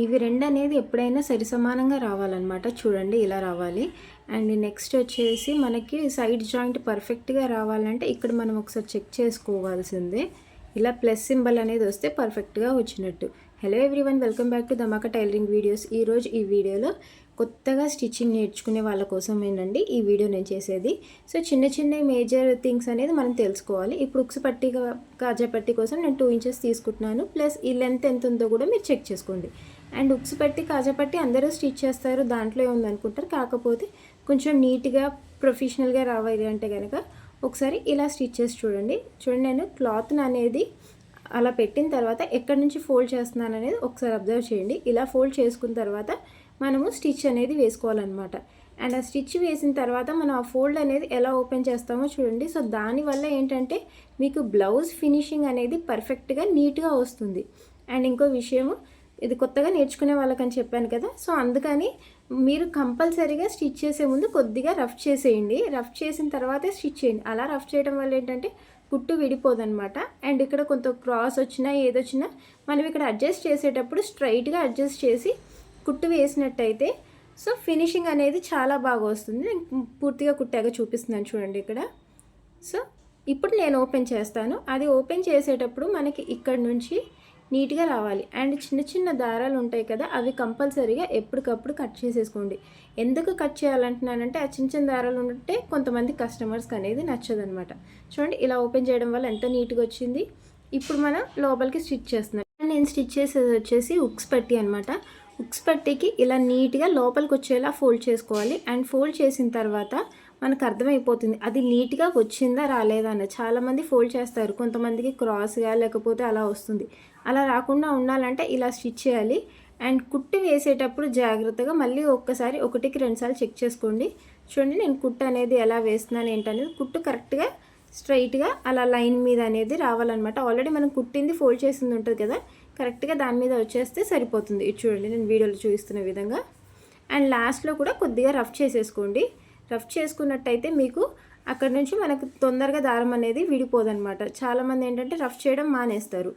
ఇవి 2 అనేది ఎప్పుడైనా సరిసమానంగా రావాలనమాట. చూడండి ఇలా రావాలి. అండ్ నెక్స్ట్ వచ్చేసి మనకి సైడ్ జాయింట్ పర్ఫెక్ట్‌గా రావాలంటే ఇక్కడ మనం ఒకసారి చెక్ చేసుకోవాల్సిందే. ఇలా ప్లస్ సింబల్ అనేది వస్తే పర్ఫెక్ట్‌గా వచ్చినట్టు. Hello everyone, welcome back to Dhamaka tailoring videos. ఈరోజు ఈ వీడియోలో కొత్తగా స్టిచ్చింగ్ నేర్చుకునే వాళ్ళ కోసమేనండి ఈ వీడియో నేను చేసేది. సో చిన్న చిన్న మేజర్ థింగ్స్ అనేది మనం తెలుసుకోవాలి. ఇప్పుడు ఉక్స్ పట్టి కాజా పట్టి కోసం నేను 2 ఇంచెస్ తీసుకుంటున్నాను. ప్లస్ ఈ లెంత్ ఎంత ఉందో కూడా మీరు చెక్ చేసుకోండి. అండ్ ఉక్స్ పట్టి కాజా పట్టి అందరూ స్టిచ్ చేస్తారు, దాంట్లో ఏముందనుకుంటారు. కాకపోతే కొంచెం నీట్గా ప్రొఫెషనల్గా రావాలి అంటే కనుక ఒకసారి ఇలా స్టిచ్ చేసి చూడండి. నేను క్లాత్ని అనేది అలా పెట్టిన తర్వాత ఎక్కడి నుంచి ఫోల్డ్ చేస్తున్నాను అనేది ఒకసారి అబ్జర్వ్ చేయండి. ఇలా ఫోల్డ్ చేసుకున్న తర్వాత మనము స్టిచ్ అనేది వేసుకోవాలన్నమాట. అండ్ ఆ స్టిచ్ వేసిన తర్వాత మనం ఆ ఫోల్డ్ అనేది ఎలా ఓపెన్ చేస్తామో చూడండి. సో దానివల్ల ఏంటంటే మీకు బ్లౌజ్ ఫినిషింగ్ అనేది పర్ఫెక్ట్గా నీట్గా వస్తుంది. అండ్ ఇంకో విషయము, ఇది కొత్తగా నేర్చుకునే వాళ్ళకని చెప్పాను కదా, సో అందుకని మీరు కంపల్సరీగా స్టిచ్ చేసే ముందు కొద్దిగా రఫ్ చేసేయండి. రఫ్ చేసిన తర్వాతే స్టిచ్ చేయండి. అలా రఫ్ చేయడం వల్ల ఏంటంటే కుట్టు విడిపోదనమాట. అండ్ ఇక్కడ కొంత క్రాస్ వచ్చినా ఏదొచ్చినా మనం ఇక్కడ అడ్జస్ట్ చేసేటప్పుడు స్ట్రైట్గా అడ్జస్ట్ చేసి కుట్టు వేసినట్టయితే సో ఫినిషింగ్ అనేది చాలా బాగా వస్తుంది. నేను పూర్తిగా కుట్టాక చూపిస్తున్నాను చూడండి ఇక్కడ. సో ఇప్పుడు నేను ఓపెన్ చేస్తాను. అది ఓపెన్ చేసేటప్పుడు మనకి ఇక్కడ నుంచి నీట్గా రావాలి. అండ్ చిన్న చిన్న దారాలు ఉంటాయి కదా, అవి కంపల్సరీగా ఎప్పటికప్పుడు కట్ చేసేసుకోండి. ఎందుకు కట్ చేయాలంటున్నానంటే ఆ చిన్న చిన్న దారాలు ఉంటే కొంతమంది కస్టమర్స్కి అనేది నచ్చదనమాట. చూడండి ఇలా ఓపెన్ చేయడం వల్ల ఎంత నీట్గా వచ్చింది. ఇప్పుడు మనం లోపలికి స్టిచ్ చేస్తున్నాం. నేను స్టిచ్ చేసేది వచ్చేసి ఉక్స్ పట్టి అనమాట. ఉక్స్ పట్టీకి ఇలా నీట్గా లోపలికి వచ్చేలా ఫోల్డ్ చేసుకోవాలి. అండ్ ఫోల్డ్ చేసిన తర్వాత మనకు అర్థమైపోతుంది అది నీట్గా వచ్చిందా రాలేదా అని. చాలామంది ఫోల్డ్ చేస్తారు, కొంతమందికి క్రాస్గా లేకపోతే అలా వస్తుంది. అలా రాకుండా ఉండాలంటే ఇలా స్టిచ్ చేయాలి. అండ్ కుట్టు వేసేటప్పుడు జాగ్రత్తగా మళ్ళీ ఒక్కసారి 1కి 2 సార్లు చెక్ చేసుకోండి. చూడండి నేను కుట్టు అనేది ఎలా వేస్తున్నాను ఏంటనేది. కుట్టు కరెక్ట్గా స్ట్రైట్గా అలా లైన్ మీద అనేది రావాలన్నమాట. ఆల్రెడీ మనం కుట్టింది ఫోల్డ్ చేసింది ఉంటుంది కదా, కరెక్ట్గా దాని మీద వచ్చేస్తే సరిపోతుంది. ఇది చూడండి నేను వీడియోలో చూపిస్తున్న విధంగా. అండ్ లాస్ట్లో కూడా కొద్దిగా రఫ్ చేసేసుకోండి. రఫ్ చేసుకున్నట్టయితే మీకు అక్కడ నుంచి మనకు తొందరగా దారం అనేది విడిపోదన్నమాట. చాలామంది ఏంటంటే రఫ్ చేయడం మానేస్తారు.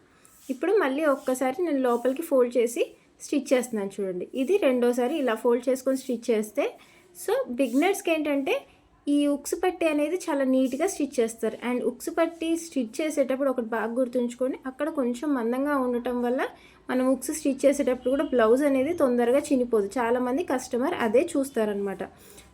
ఇప్పుడు మళ్ళీ ఒక్కసారి నేను లోపలికి ఫోల్డ్ చేసి స్టిచ్ చేస్తున్నాను చూడండి. ఇది రెండోసారి ఇలా ఫోల్డ్ చేసుకొని స్టిచ్ చేస్తే సో బిగినర్స్కి ఏంటంటే ఈ ఉక్స్ పట్టి అనేది చాలా నీట్గా స్టిచ్ చేస్తారు. అండ్ ఉక్స్ పట్టి స్టిచ్ చేసేటప్పుడు ఒకటి బాగా గుర్తుంచుకొని, అక్కడ కొంచెం మందంగా ఉండటం వల్ల మనం ఉక్స్ స్టిచ్ చేసేటప్పుడు కూడా బ్లౌజ్ అనేది తొందరగా చినిపోదు. చాలామంది కస్టమర్ అదే చూస్తారనమాట.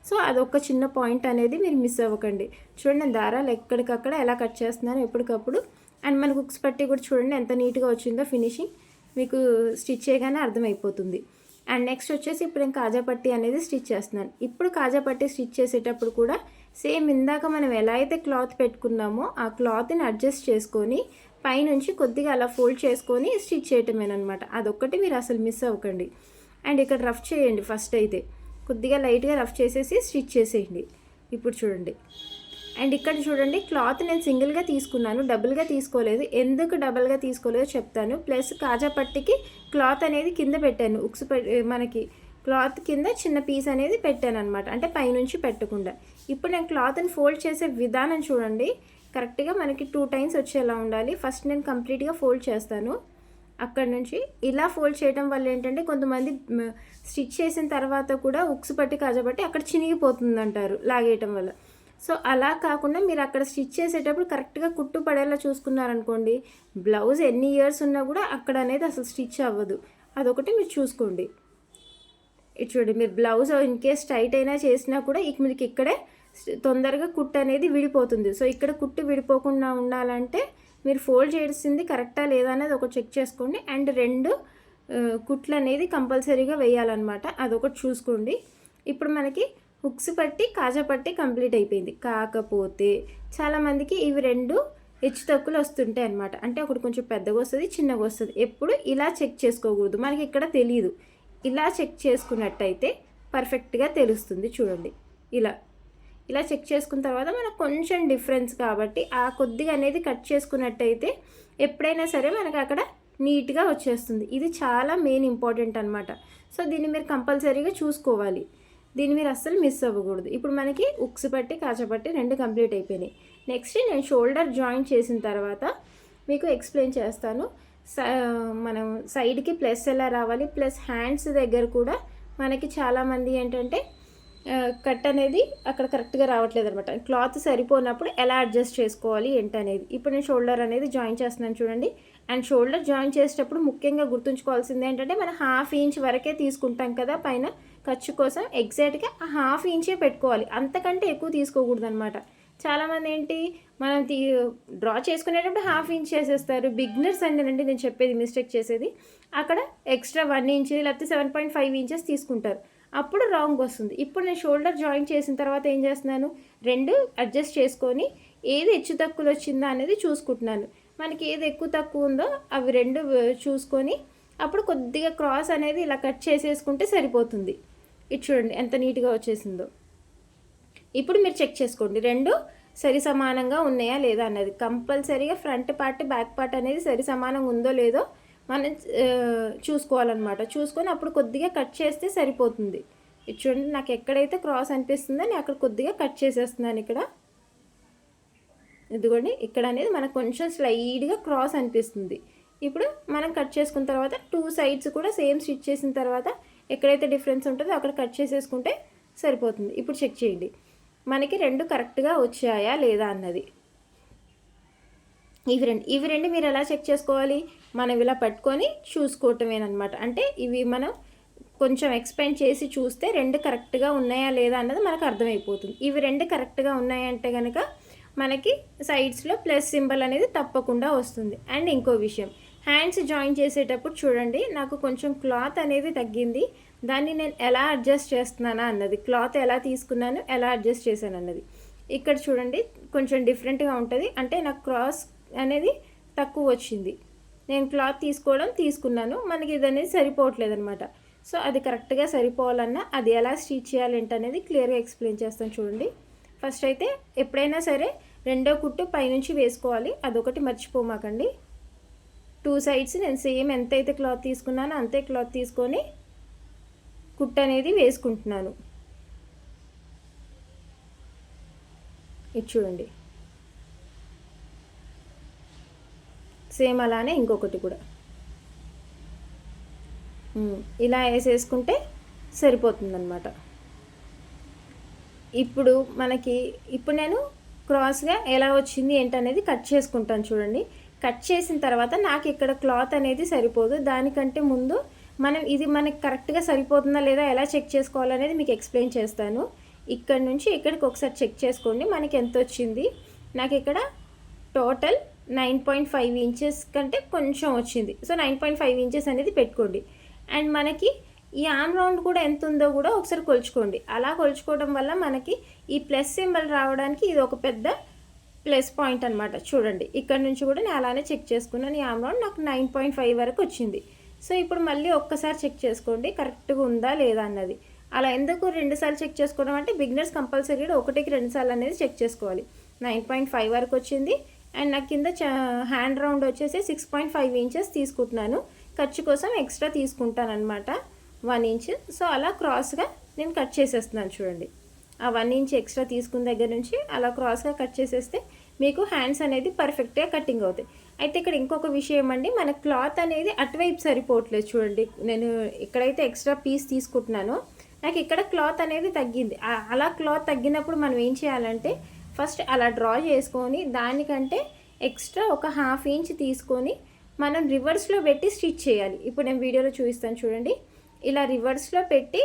సో అదొక చిన్న పాయింట్ అనేది మీరు మిస్ అవ్వకండి. చూడండి నేను దారాలు ఎక్కడికక్కడ ఎలా కట్ చేస్తున్నాను ఎప్పటికప్పుడు. అండ్ మనకు ఉక్స్ పట్టి కూడా చూడండి ఎంత నీట్గా వచ్చిందో ఫినిషింగ్ మీకు స్టిచ్ చేయగానే అర్థమైపోతుంది. అండ్ నెక్స్ట్ వచ్చేసి ఇప్పుడు నేను కాజా పట్టి అనేది స్టిచ్ చేస్తున్నాను. ఇప్పుడు కాజా పట్టి స్టిచ్ చేసేటప్పుడు కూడా సేమ్ ఇందాక మనం ఎలా అయితే క్లాత్ పెట్టుకున్నామో ఆ క్లాత్ని అడ్జస్ట్ చేసుకొని పైనుంచి కొద్దిగా అలా ఫోల్డ్ చేసుకొని స్టిచ్ చేయటమేనమాట. అదొక్కటి మీరు అసలు మిస్ అవ్వకండి. అండ్ ఇక్కడ రఫ్ చేయండి. ఫస్ట్ అయితే కొద్దిగా లైట్గా రఫ్ చేసేసి స్టిచ్ చేసేయండి. ఇప్పుడు చూడండి. అండ్ ఇక్కడ చూడండి క్లాత్ నేను సింగిల్గా తీసుకున్నాను, డబుల్గా తీసుకోలేదు. ఎందుకు డబుల్గా తీసుకోలేదో చెప్తాను. ప్లస్ కాజా పట్టికి క్లాత్ అనేది కింద పెట్టాను. ఉక్స్ మనకి క్లాత్ కింద చిన్న పీస్ అనేది పెట్టాను అనమాట, అంటే పైనుంచి పెట్టకుండా. ఇప్పుడు నేను క్లాత్ని ఫోల్డ్ చేసే విధానం చూడండి. కరెక్ట్గా మనకి 2 టైమ్స్ వచ్చేలా ఉండాలి. ఫస్ట్ నేను కంప్లీట్గా ఫోల్డ్ చేస్తాను. అక్కడ నుంచి ఇలా ఫోల్డ్ చేయడం వల్ల ఏంటంటే కొంతమంది స్టిచ్ చేసిన తర్వాత కూడా ఉక్స్ పట్టి కాజా పట్టి అక్కడ చినిగిపోతుంది అంటారు లాగేయటం వల్ల. సో అలా కాకుండా మీరు అక్కడ స్టిచ్ చేసేటప్పుడు కరెక్ట్గా కుట్టు పడేలా చూసుకున్నారనుకోండి, బ్లౌజ్ ఎన్ని ఇయర్స్ ఉన్నా కూడా అక్కడ అనేది అసలు స్టిచ్ అవ్వదు. అదొకటి మీరు చూసుకోండి. ఇది చూడండి, మీరు బ్లౌజ్ ఇన్ కేస్ టైట్ అయినా చేసినా కూడా మీకు ఇక్కడే తొందరగా కుట్టు అనేది విడిపోతుంది. సో ఇక్కడ కుట్టు విడిపోకుండా ఉండాలంటే మీరు ఫోల్డ్ చేసింది కరెక్టా లేదా అనేది ఒకటి చెక్ చేసుకోండి. అండ్ 2 కుట్లు అనేది కంపల్సరీగా వేయాలన్నమాట, అదొకటి చూసుకోండి. ఇప్పుడు మనకి హుక్స్ పట్టి కాజా పట్టి కంప్లీట్ అయిపోయింది. కాకపోతే చాలామందికి ఇవి 2 హెచ్చు తక్కువలు వస్తుంటాయి అనమాట. అంటే ఒకటి కొంచెం పెద్దగా వస్తుంది, చిన్నగా వస్తుంది. ఎప్పుడు ఇలా చెక్ చేసుకోకూడదు, మనకి ఇక్కడ తెలియదు. ఇలా చెక్ చేసుకున్నట్టయితే పర్ఫెక్ట్గా తెలుస్తుంది. చూడండి ఇలా చెక్ చేసుకున్న తర్వాత మనకు కొంచెం డిఫరెన్స్ కాబట్టి ఆ కొద్దిగా అనేది కట్ చేసుకున్నట్టయితే ఎప్పుడైనా సరే మనకు అక్కడ నీట్గా వచ్చేస్తుంది. ఇది చాలా మెయిన్ ఇంపార్టెంట్ అనమాట. సో దీన్ని మీరు కంపల్సరీగా చూసుకోవాలి, దీన్ని మీరు అస్సలు మిస్ అవ్వకూడదు. ఇప్పుడు మనకి ఉక్స్ పట్టి కాజా పట్టి 2 కంప్లీట్ అయిపోయినాయి. నెక్స్ట్ నేను షోల్డర్ జాయింట్ చేసిన తర్వాత మీకు ఎక్స్ప్లెయిన్ చేస్తాను. మనం సైడ్కి ప్లస్ ఎలా రావాలి, ప్లస్ హ్యాండ్స్ దగ్గర కూడా మనకి చాలామంది ఏంటంటే కట్ అనేది అక్కడ కరెక్ట్గా రావట్లేదు అనమాట. క్లాత్ సరిపోనప్పుడు ఎలా అడ్జస్ట్ చేసుకోవాలి ఏంటనేది ఇప్పుడు నేను షోల్డర్ అనేది జాయిన్ చేస్తున్నాను చూడండి. అండ్ షోల్డర్ జాయిన్ చేసేటప్పుడు ముఖ్యంగా గుర్తుంచుకోవాల్సింది ఏంటంటే మనం 1/2 ఇంచ్ వరకే తీసుకుంటాం కదా పైన ఖర్చు కోసం. ఎగ్జాక్ట్గా ఆ 1/2 ఇంచే పెట్టుకోవాలి, అంతకంటే ఎక్కువ తీసుకోకూడదు అనమాట. చాలామంది ఏంటి మనం డ్రా చేసుకునేటప్పుడు 1/2 ఇంచ్ చేసేస్తారు. బిగినర్స్ అండి నేను చెప్పేది మిస్టేక్ చేసేది. అక్కడ ఎక్స్ట్రా 1 ఇంచ్ లేకపోతే 7.5 ఇంచెస్ తీసుకుంటారు, అప్పుడు రాంగ్ వస్తుంది. ఇప్పుడు నేను షోల్డర్ జాయిన్ చేసిన తర్వాత ఏం చేస్తున్నాను, 2 అడ్జస్ట్ చేసుకొని ఏది హెచ్చు తక్కువలు వచ్చిందా అనేది చూసుకుంటున్నాను. మనకి ఏది ఎక్కువ తక్కువ ఉందో అవి 2 చూసుకొని అప్పుడు కొద్దిగా క్రాస్ అనేది ఇలా కట్ చేసేసుకుంటే సరిపోతుంది. ఇది చూడండి ఎంత నీట్గా వచ్చేసిందో. ఇప్పుడు మీరు చెక్ చేసుకోండి 2 సరి సమానంగా ఉన్నాయా లేదా అన్నది. కంపల్సరీగా ఫ్రంట్ పార్ట్ బ్యాక్ పార్ట్ అనేది సరి సమానంగా ఉందో లేదో మనం చూసుకోవాలన్నమాట. చూసుకొని అప్పుడు కొద్దిగా కట్ చేస్తే సరిపోతుంది. ఇది చూడండి నాకు ఎక్కడైతే క్రాస్ అనిపిస్తుందో నేను అక్కడ కొద్దిగా కట్ చేసేస్తున్నాను. ఇక్కడ ఇదిగోండి ఇక్కడ అనేది మనకు కొంచెం స్లైడ్గా క్రాస్ అనిపిస్తుంది. ఇప్పుడు మనం కట్ చేసుకున్న తర్వాత 2 సైడ్స్ కూడా సేమ్ స్టిచ్ చేసిన తర్వాత ఎక్కడైతే డిఫరెన్స్ ఉంటుందో అక్కడ కట్ చేసేసుకుంటే సరిపోతుంది. ఇప్పుడు చెక్ చేయండి మనకి 2 కరెక్ట్గా వచ్చాయా లేదా అన్నది. ఇవి రెండు మీరు ఎలా చెక్ చేసుకోవాలి, మనం ఇలా పట్టుకొని చూసుకోవటమేనమాట. అంటే ఇవి మనం కొంచెం ఎక్స్పెండ్ చేసి చూస్తే 2 కరెక్ట్గా ఉన్నాయా లేదా అన్నది మనకు అర్థమైపోతుంది. ఇవి 2 కరెక్ట్గా ఉన్నాయంటే కనుక మనకి సైడ్స్లో ప్లస్ సింబల్ అనేది తప్పకుండా వస్తుంది. అండ్ ఇంకో విషయం, హ్యాండ్స్ జాయిన్ చేసేటప్పుడు చూడండి నాకు కొంచెం క్లాత్ అనేది తగ్గింది. దాన్ని నేను ఎలా అడ్జస్ట్ చేస్తున్నానా అన్నది, క్లాత్ ఎలా తీసుకున్నాను ఎలా అడ్జస్ట్ చేశాను అన్నది ఇక్కడ చూడండి కొంచెం డిఫరెంట్గా ఉంటుంది. అంటే నాకు క్రాస్ అనేది తక్కువ వచ్చింది, నేను క్లాత్ తీసుకున్నాను, మనకి ఇది అనేది సరిపోవట్లేదు అనమాట. సో అది కరెక్ట్గా సరిపోవాలన్నా అది ఎలా స్టిచ్ చేయాలి ఏంటనేది క్లియర్గా ఎక్స్ప్లెయిన్ చేస్తాను చూడండి. ఫస్ట్ అయితే ఎప్పుడైనా సరే 2వ కుట్టు పైనుంచి వేసుకోవాలి, అదొకటి మర్చిపోమాకండి. 2 సైడ్స్ నేను సేమ్ ఎంతైతే క్లాత్ తీసుకున్నానో అంతే క్లాత్ తీసుకొని కుట్టు అనేది వేసుకుంటున్నాను. ఇది చూడండి సేమ్ అలానే ఇంకొకటి కూడా ఇలా వేసేసుకుంటే సరిపోతుందన్నమాట. ఇప్పుడు నేను క్రాస్గా ఎలా వచ్చింది ఏంటనేది కట్ చేసుకుంటాను చూడండి. కట్ చేసిన తర్వాత నాకు ఇక్కడ క్లాత్ అనేది సరిపోదు, దానికంటే ముందు ఇది మనకి కరెక్ట్గా సరిపోతుందా లేదా ఎలా చెక్ చేసుకోవాలనేది మీకు ఎక్స్ప్లెయిన్ చేస్తాను. ఇక్కడ నుంచి ఇక్కడికి ఒకసారి చెక్ చేసుకోండి మనకి ఎంత వచ్చింది. నాకు ఇక్కడ టోటల్ 9.5 ఇంచెస్ కంటే కొంచెం వచ్చింది. సో 9.5 ఇంచెస్ అనేది పెట్టుకోండి. అండ్ మనకి ఈ ఆర్మ్ రౌండ్ కూడా ఎంత ఉందో కూడా ఒకసారి కొలుచుకోండి. అలా కొలుచుకోవడం వల్ల మనకి ఈ ప్లస్ సింబల్ రావడానికి ఇది ఒక పెద్ద ప్లస్ పాయింట్ అనమాట. చూడండి ఇక్కడ నుంచి కూడా నేను అలానే చెక్ చేసుకున్నాను. ఈ ఆర్మ్ రౌండ్ నాకు 9.5 వరకు వచ్చింది. సో ఇప్పుడు మళ్ళీ ఒక్కసారి చెక్ చేసుకోండి కరెక్ట్గా ఉందా లేదా అన్నది. అలా ఎందుకు 2 సార్లు చెక్ చేసుకోవడం అంటే బిగినర్స్ కంపల్సరీగా 1కి 2 సార్లు అనేది చెక్ చేసుకోవాలి. 9.5 వరకు వచ్చింది. అండ్ నాకు కింద హ్యాండ్ రౌండ్ వచ్చేసి 6.5 ఇంచెస్ తీసుకుంటున్నాను. ఖర్చు కోసం ఎక్స్ట్రా తీసుకుంటాను అనమాట 1 ఇంచ్. సో అలా క్రాస్గా నేను కట్ చేసేస్తున్నాను చూడండి. ఆ 1 ఇంచ్ ఎక్స్ట్రా తీసుకున్న దగ్గర నుంచి అలా క్రాస్గా కట్ చేసేస్తే మీకు హ్యాండ్స్ అనేది పర్ఫెక్ట్గా కటింగ్ అవుతాయి. అయితే ఇక్కడ ఇంకొక విషయం అండి, మన క్లాత్ అనేది అటువైపు సరిపోవట్లేదు చూడండి. నేను ఎక్కడైతే ఎక్స్ట్రా పీస్ తీసుకుంటున్నానో నాకు ఇక్కడ క్లాత్ అనేది తగ్గింది. అలా క్లాత్ తగ్గినప్పుడు మనం ఏం చేయాలంటే ఫస్ట్ అలా డ్రా చేసుకొని దానికంటే ఎక్స్ట్రా ఒక 1/2 ఇంచ్ తీసుకొని మనం రివర్స్లో పెట్టి స్టిచ్ చేయాలి. ఇప్పుడు నేను వీడియోలో చూపిస్తాను చూడండి. ఇలా రివర్స్లో పెట్టి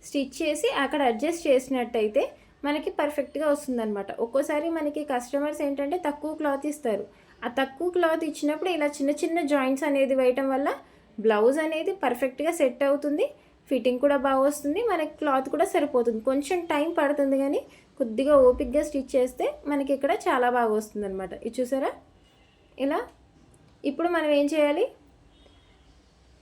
స్టిచ్ చేసి అక్కడ అడ్జస్ట్ చేసినట్టయితే మనకి పర్ఫెక్ట్గా వస్తుందన్నమాట. ఒక్కోసారి మనకి కస్టమర్స్ ఏంటంటే తక్కువ క్లాత్ ఇస్తారు. ఆ తక్కువ క్లాత్ ఇచ్చినప్పుడు ఇలా చిన్న చిన్న జాయింట్స్ అనేది వేయటం వల్ల బ్లౌజ్ అనేది పర్ఫెక్ట్గా సెట్ అవుతుంది, ఫిట్టింగ్ కూడా బాగా వస్తుంది, మనకి క్లాత్ కూడా సరిపోతుంది. కొంచెం టైం పడుతుంది కానీ కొద్దిగా ఓపిక్గా స్టిచ్ చేస్తే మనకి ఇక్కడ చాలా బాగా వస్తుంది అనమాట. ఇది చూసారా ఇలా. ఇప్పుడు మనం ఏం చేయాలి,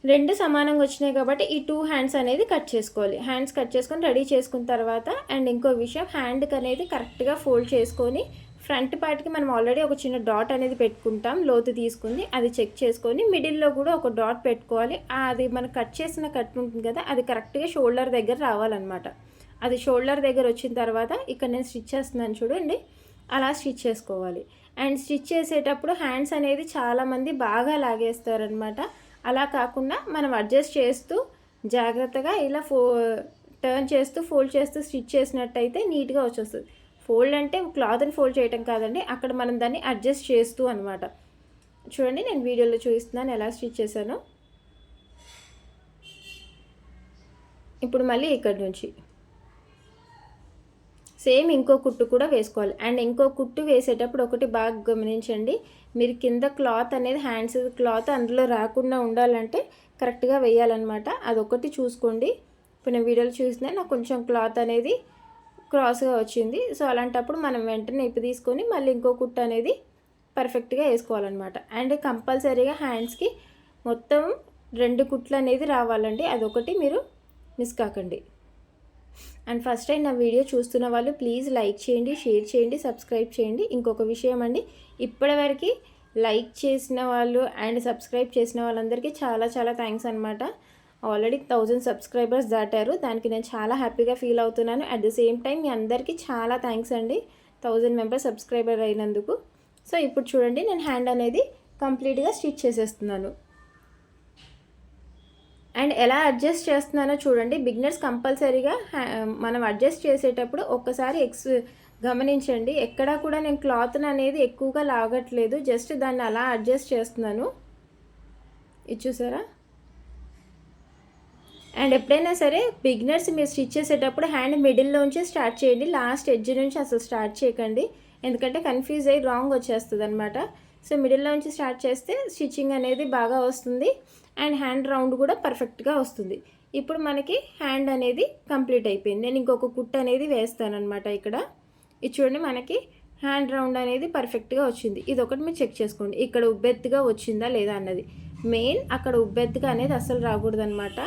2 సమానంగా వచ్చినాయి కాబట్టి ఈ 2 హ్యాండ్స్ అనేది కట్ చేసుకోవాలి. హ్యాండ్స్ కట్ చేసుకొని రెడీ చేసుకున్న తర్వాత అండ్ ఇంకో విషయం, హ్యాండ్కి అనేది కరెక్ట్గా ఫోల్డ్ చేసుకొని ఫ్రంట్ పార్ట్కి మనం ఆల్రెడీ ఒక చిన్న డాట్ అనేది పెట్టుకుంటాం లోతు తీసుకుంది, అది చెక్ చేసుకొని మిడిల్లో కూడా ఒక డాట్ పెట్టుకోవాలి. అది మనం కట్ చేసిన కట్ ఉంటుంది కదా అది కరెక్ట్గా షోల్డర్ దగ్గర రావాలన్నమాట. అది షోల్డర్ దగ్గర వచ్చిన తర్వాత ఇక్కడ నేను స్టిచ్ చేస్తున్నాను చూడండి, అలా స్టిచ్ చేసుకోవాలి. అండ్ స్టిచ్ చేసేటప్పుడు హ్యాండ్స్ అనేది చాలామంది బాగా లాగేస్తారనమాట. అలా కాకుండా మనం అడ్జస్ట్ చేస్తూ జాగ్రత్తగా ఇలా టర్న్ చేస్తూ ఫోల్డ్ చేస్తూ స్టిచ్ చేసినట్టయితే నీట్గా వచ్చేస్తుంది. ఫోల్డ్ అంటే క్లాత్ని ఫోల్డ్ చేయటం కాదండి, అక్కడ మనం దాన్ని అడ్జస్ట్ చేస్తూ అనమాట. చూడండి నేను వీడియోలో చూపిస్తున్నాను ఎలా స్టిచ్ చేశానో. ఇప్పుడు మళ్ళీ ఇక్కడ నుంచి సేమ్ ఇంకో కుట్టు కూడా వేసుకోవాలి. అండ్ ఇంకో కుట్టు వేసేటప్పుడు ఒకటి బాగా గమనించండి, మీరు కింద క్లాత్ అనేది హ్యాండ్స్ క్లాత్ అందులో రాకుండా ఉండాలంటే కరెక్ట్గా వేయాలన్నమాట. అదొకటి చూసుకోండి. ఇప్పుడు నేను వీడియోలో చూసినా నాకు కొంచెం క్లాత్ అనేది క్రాస్గా వచ్చింది. సో అలాంటప్పుడు మనం వెంటనే ఇప్పు తీసుకొని మళ్ళీ ఇంకో కుట్టు అనేది పర్ఫెక్ట్గా వేసుకోవాలన్నమాట. అండ్ కంపల్సరీగా హ్యాండ్స్కి మొత్తం 2 కుట్లు అనేది రావాలండి, అదొకటి మీరు మిస్ కాకండి. అండ్ ఫస్ట్ టైం నా వీడియో చూస్తున్న వాళ్ళు ప్లీజ్ లైక్ చేయండి, షేర్ చేయండి, సబ్స్క్రైబ్ చేయండి. ఇంకొక విషయం అండి, ఇప్పటివరకు లైక్ చేసిన వాళ్ళు అండ్ సబ్స్క్రైబ్ చేసిన వాళ్ళందరికీ చాలా చాలా థ్యాంక్స్ అనమాట. ఆల్రెడీ 1000 సబ్స్క్రైబర్స్ దాటారు, దానికి నేను చాలా హ్యాపీగా ఫీల్ అవుతున్నాను. అట్ ద సేమ్ టైం మీ అందరికీ చాలా థ్యాంక్స్ అండి 1000 మెంబర్స్ సబ్స్క్రైబర్ అయినందుకు. సో ఇప్పుడు చూడండి నేను హ్యాండ్ అనేది కంప్లీట్గా స్టిచ్ చేసేస్తున్నాను. అండ్ ఎలా అడ్జస్ట్ చేస్తున్నానో చూడండి. బిగినర్స్ కంపల్సరీగా మనం అడ్జస్ట్ చేసేటప్పుడు ఒక్కసారి గమనించండి. ఎక్కడా కూడా నేను క్లాత్ని అనేది ఎక్కువగా లాగట్లేదు, జస్ట్ దాన్ని అలా అడ్జస్ట్ చేస్తున్నాను. ఇది చూసారా. అండ్ ఎప్పుడైనా సరే బిగినర్స్ మీరు స్టిచ్ చేసేటప్పుడు హ్యాండ్ మిడిల్లోంచి స్టార్ట్ చేయండి, లాస్ట్ ఎడ్జ్ నుంచి అసలు స్టార్ట్ చేయకండి, ఎందుకంటే కన్ఫ్యూజ్ అయ్యి రాంగ్ వచ్చేస్తుంది అనమాట. సో మిడిల్లోంచి స్టార్ట్ చేస్తే స్టిచ్చింగ్ అనేది బాగా వస్తుంది అండ్ హ్యాండ్ రౌండ్ కూడా పర్ఫెక్ట్గా వస్తుంది. ఇప్పుడు మనకి హ్యాండ్ అనేది కంప్లీట్ అయిపోయింది. నేను ఇంకొక కుట్టు అనేది వేస్తానన్నమాట ఇక్కడ. ఇది చూడండి మనకి హ్యాండ్ రౌండ్ అనేది పర్ఫెక్ట్గా వచ్చింది. ఇది ఒకటి మీరు చెక్ చేసుకోండి, ఇక్కడ ఉబ్బెత్తుగా వచ్చిందా లేదా అన్నది మెయిన్. అక్కడ ఉబ్బెత్తుగా అనేది అస్సలు రాకూడదు అనమాట.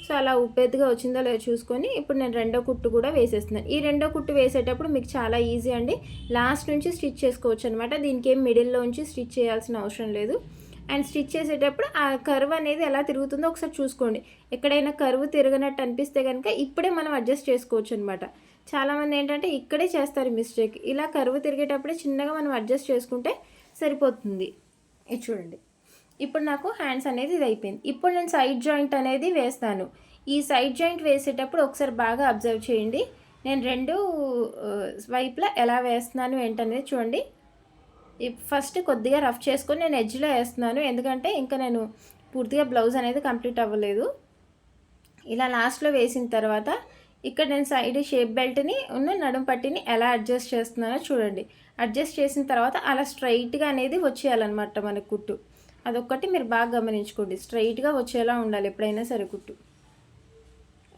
సో అలా ఉబ్బెత్తుగా వచ్చిందో లేదో చూసుకొని ఇప్పుడు నేను రెండో కుట్టు కూడా వేసేస్తున్నాను. ఈ రెండో కుట్టు వేసేటప్పుడు మీకు చాలా ఈజీ అండి, లాస్ట్ నుంచి స్టిచ్ చేసుకోవచ్చు అనమాట. దీనికి ఏం మిడిల్లోంచి స్టిచ్ చేయాల్సిన అవసరం లేదు. అండ్ స్టిచ్ చేసేటప్పుడు ఆ కర్వ్ అనేది ఎలా తిరుగుతుందో ఒకసారి చూసుకోండి. ఎక్కడైనా కర్వ్ తిరగనట్టు అనిపిస్తే కనుక ఇప్పుడే మనం అడ్జస్ట్ చేసుకోవచ్చు అనమాట. చాలామంది ఏంటంటే ఇక్కడే చేస్తారు మిస్టేక్. ఇలా కర్వ్ తిరిగేటప్పుడే చిన్నగా మనం అడ్జస్ట్ చేసుకుంటే సరిపోతుంది. ఇది చూడండి ఇప్పుడు నాకు హ్యాండ్స్ అనేది ఇది అయిపోయింది. ఇప్పుడు నేను సైడ్ జాయింట్ అనేది వేస్తాను. ఈ సైడ్ జాయింట్ వేసేటప్పుడు ఒకసారి బాగా అబ్జర్వ్ చేయండి. నేను 2 వైపులా ఎలా వేస్తున్నాను ఏంటనేది చూడండి. ఫస్ట్ కొద్దిగా రఫ్ చేసుకొని నేను ఎడ్జ్లో వేస్తున్నాను, ఎందుకంటే ఇంకా నేను పూర్తిగా బ్లౌజ్ అనేది కంప్లీట్ అవ్వలేదు. ఇలా లాస్ట్లో వేసిన తర్వాత ఇక్కడ నేను సైడ్ షేప్ బెల్ట్ని నడుం పట్టిని ఎలా అడ్జస్ట్ చేస్తున్నానో చూడండి. అడ్జస్ట్ చేసిన తర్వాత అలా స్ట్రైట్గా అనేది వచ్చేయాలన్నమాట మనకు కుట్టు. అదొక్కటి మీరు బాగా గమనించుకోండి, స్ట్రైట్గా వచ్చేలా ఉండాలి ఎప్పుడైనా సరే కుట్టు.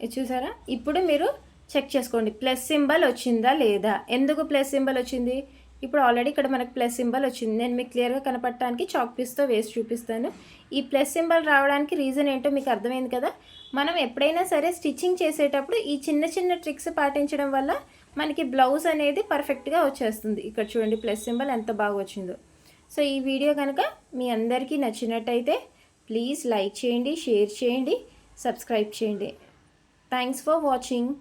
ఇది చూసారా. ఇప్పుడు మీరు చెక్ చేసుకోండి ప్లస్ సింబల్ వచ్చిందా లేదా. ఎందుకు ప్లస్ సింబల్ వచ్చింది, ఇప్పుడు ఆల్రెడీ ఇక్కడ మనకు ప్లస్ సింబల్ వచ్చింది. నేను మీకు క్లియర్గా కనపడటానికి చాక్ పీస్తో వేసి చూపిస్తాను. ఈ ప్లస్ సింబల్ రావడానికి రీజన్ ఏంటో మీకు అర్థమైంది కదా. మనం ఎప్పుడైనా సరే స్టిచ్చింగ్ చేసేటప్పుడు ఈ చిన్న చిన్న ట్రిక్స్ పాటించడం వల్ల మనకి బ్లౌజ్ అనేది పర్ఫెక్ట్గా వచ్చేస్తుంది. ఇక్కడ చూడండి ప్లస్ సింబల్ ఎంత బాగా వచ్చిందో. సో ఈ వీడియో కనుక మీ అందరికీ నచ్చినట్టయితే ప్లీజ్ లైక్ చేయండి, షేర్ చేయండి, సబ్స్క్రైబ్ చేయండి. Thanks for watching.